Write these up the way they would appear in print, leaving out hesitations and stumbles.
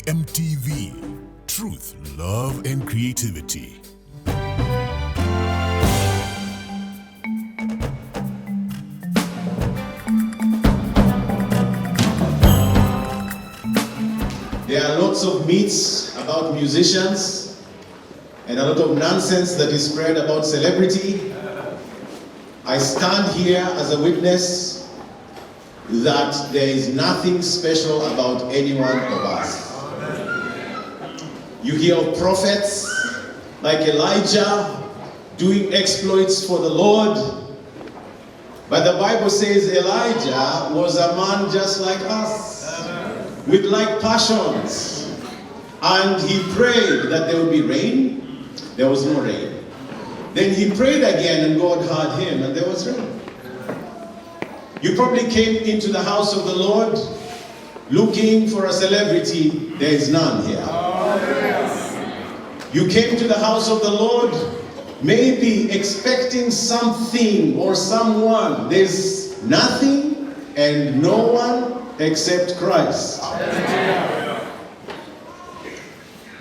CMTV. Truth, love, and creativity. There are lots of myths about musicians and a lot of nonsense that is spread about celebrity. I stand here as a witness that there is nothing special about any one of us. You hear of prophets like Elijah doing exploits for the Lord, but the Bible says Elijah was a man just like us, with like passions, and he prayed that there would be rain. There was no rain. Then he prayed again and God heard him and there was rain. You probably came into the house of the Lord looking for a celebrity. There is none here. You came to the house of the Lord maybe expecting something or someone. There's nothing and no one except Christ.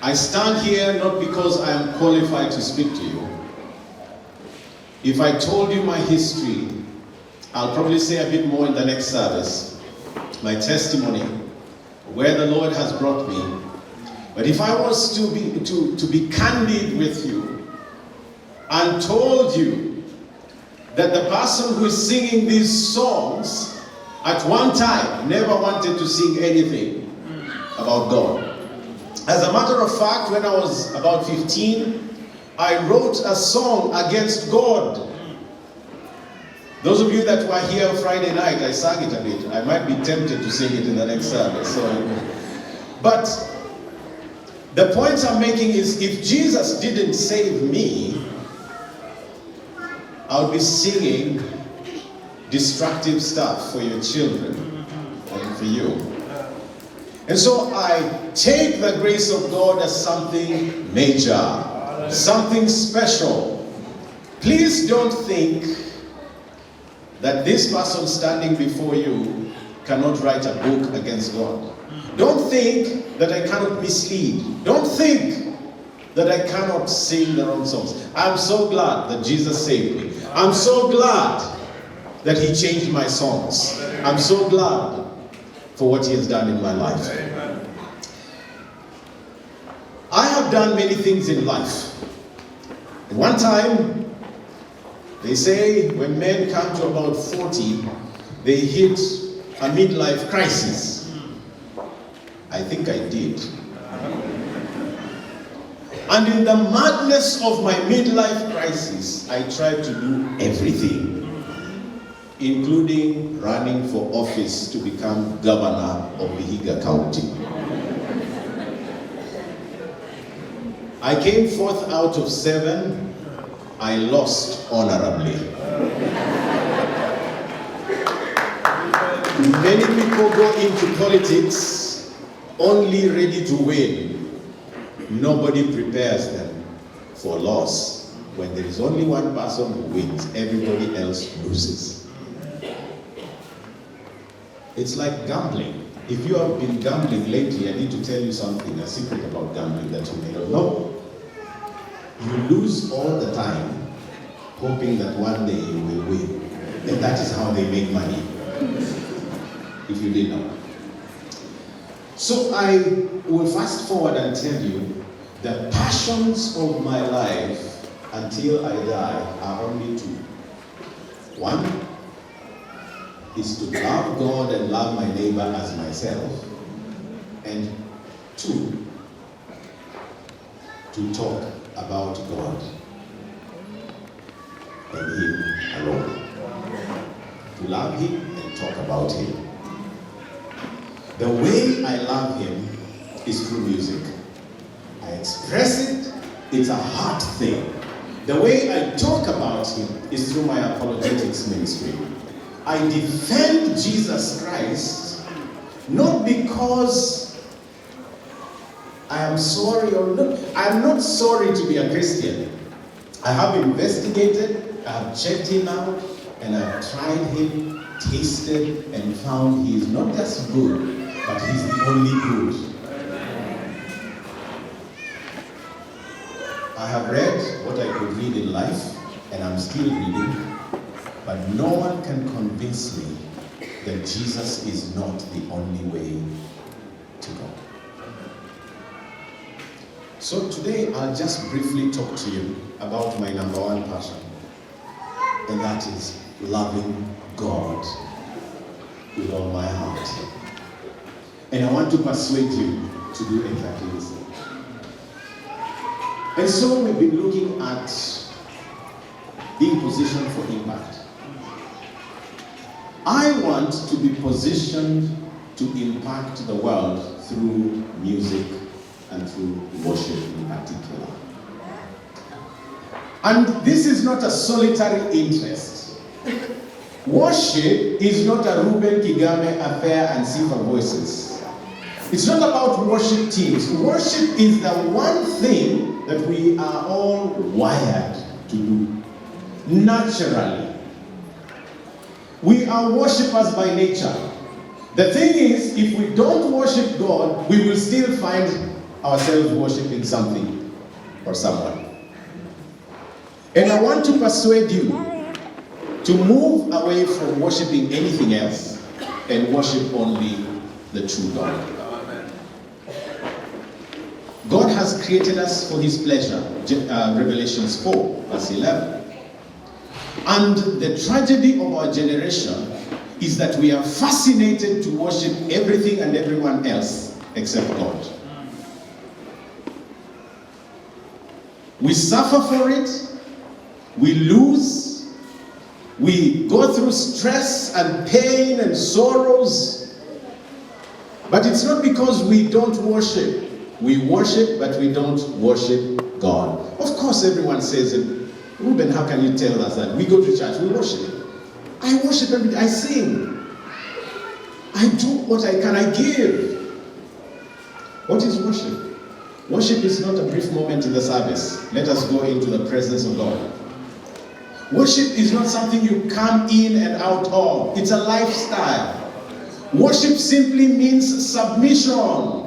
I stand here not because I am qualified to speak to you. If I told you my history, I'll probably say a bit more in the next service. My testimony, where the Lord has brought me. But if I was to be candid with you and told you that the person who is singing these songs at one time never wanted to sing anything about God. As a matter of fact, when I was about 15, I wrote a song against God. Those of you that were here Friday night, I sang it a bit. I might be tempted to sing it in the next service. But the point I'm making is, if Jesus didn't save me, I would be singing destructive stuff for your children and for you. And so I take the grace of God as something major, something special. Please don't think that this person standing before you cannot write a book against God. Don't think that I cannot mislead. Don't think that I cannot sing the wrong songs. I'm so glad that Jesus saved me. I'm so glad that he changed my songs. I'm so glad for what he has done in my life. I have done many things in life. At one time, they say when men come to about 40, they hit a midlife crisis. I think I did. And in the madness of my midlife crisis, I tried to do everything, including running for office to become governor of Vihiga County. I came fourth out of 7. I lost honorably. Many people go into politics only ready to win. Nobody prepares them for loss. When there is only one person who wins, everybody else loses. It's like gambling. If you have been gambling lately, I need to tell you something, a secret about gambling that you may not know. You lose all the time, hoping that one day you will win. And that is how they make money. If you didn't know. So I will fast forward and tell you the passions of my life until I die are only 2. 1 is to love God and love my neighbor as myself. And 2, to talk about God and him alone. To love him and talk about him. The way I love him is through music. I express it, it's a heart thing. The way I talk about him is through my apologetics ministry. I defend Jesus Christ not because I am sorry or not. I am not sorry to be a Christian. I have investigated, I have checked him out, and I have tried him, tasted, and found he is not just good, but he's the only good. I have read what I could read in life, and I'm still reading, but no one can convince me that Jesus is not the only way to go. So today I'll just briefly talk to you about my number one passion, and that is loving God with all my heart. And I want to persuade you to do exactly the same. And so we've been looking at being positioned for impact. I want to be positioned to impact the world through music and through worship in particular. And this is not a solitary interest. Worship is not a Reuben Kigame affair and Sifa voices. It's not about worship teams. Worship is the one thing that we are all wired to do naturally. We are worshippers by nature. The thing is, if we don't worship God, we will still find ourselves worshiping something or someone. And I want to persuade you to move away from worshiping anything else and worship only the true God. God has created us for His pleasure, Revelations 4, verse 11. And the tragedy of our generation is that we are fascinated to worship everything and everyone else except God. We suffer for it, we lose, we go through stress and pain and sorrows, but it's not because we don't worship. We worship, but we don't worship God. Of course, everyone says it. Reuben, how can you tell us that? We go to church, we worship. I worship every day, I sing. I do what I can, I give. What is worship? Worship is not a brief moment in the service. Let us go into the presence of God. Worship is not something you come in and out of. It's a lifestyle. Worship simply means submission.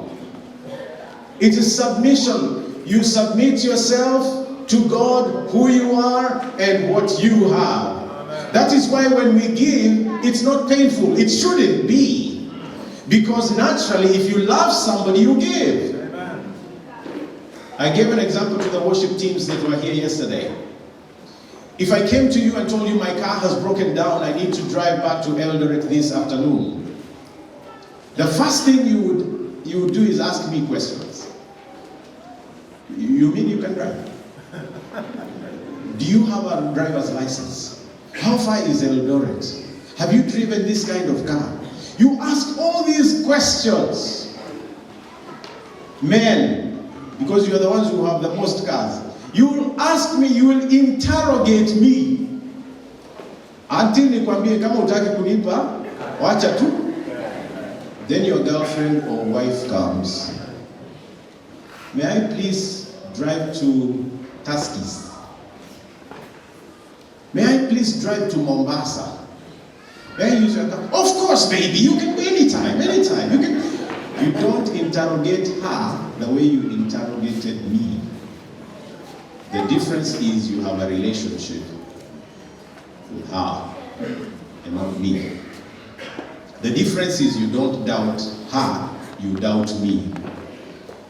It is submission. You submit yourself to God, who you are and what you have. Amen. That is why when we give, it's not painful. It shouldn't be. Because naturally, if you love somebody, you give. Amen. I gave an example to the worship teams that were here yesterday. If I came to you and told you my car has broken down, I need to drive back to Eldoret this afternoon, the first thing you would do is ask me questions. You mean you can drive? Do you have a driver's license? How far is Eldoret? Have you driven this kind of car? You ask all these questions. Men, because you are the ones who have the most cars, you will ask me, you will interrogate me. Until nikwambie kama utaki kunipa, wacha tu. Then your girlfriend or wife comes. May I please drive to Tuskys? May I please drive to Mombasa? May I use your car? Of course, baby. You can go anytime. You don't interrogate her the way you interrogated me. The difference is you have a relationship with her and not me. The difference is you don't doubt her, you doubt me.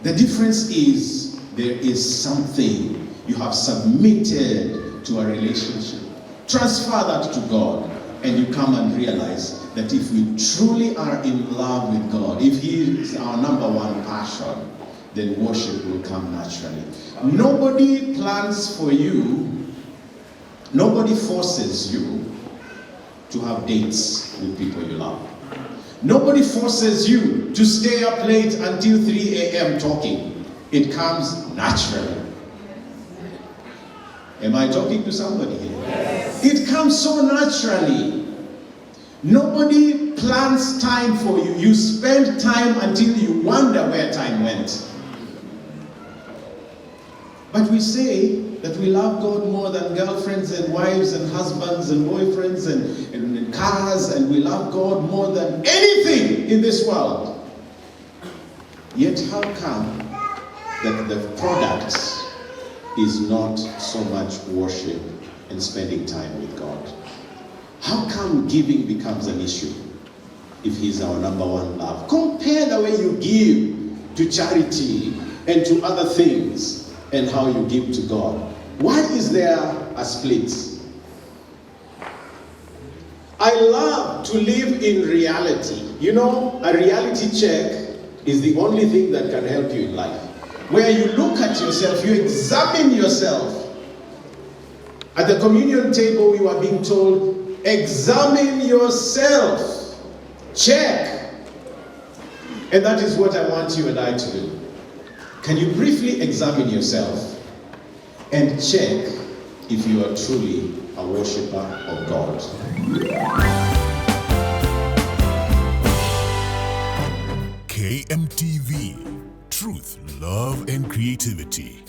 The difference is there is something you have submitted to a relationship. Transfer that to God, and you come and realize that if we truly are in love with God, if He is our number one passion, then worship will come naturally. Nobody plans for you, nobody forces you to have dates with people you love. Nobody forces you to stay up late until 3 a.m. talking. It comes naturally. Am I talking to somebody here? Yes. It comes so naturally. Nobody plans time for you. You spend time until you wonder where time went. But we say that we love God more than girlfriends and wives and husbands and boyfriends and cars, and we love God more than anything in this world. Yet how come that the products is not so much worship and spending time with God? How come giving becomes an issue if He's our number one love? Compare the way you give to charity and to other things and how you give to God. Why is there a split? I love to live in reality. You know, a reality check is the only thing that can help you in life. Where you look at yourself, you examine yourself. At the communion table, we were being told, examine yourself. Check. And that is what I want you and I to do. Can you briefly examine yourself and check if you are truly a worshiper of God? KMTV, Truth, Love, and Creativity.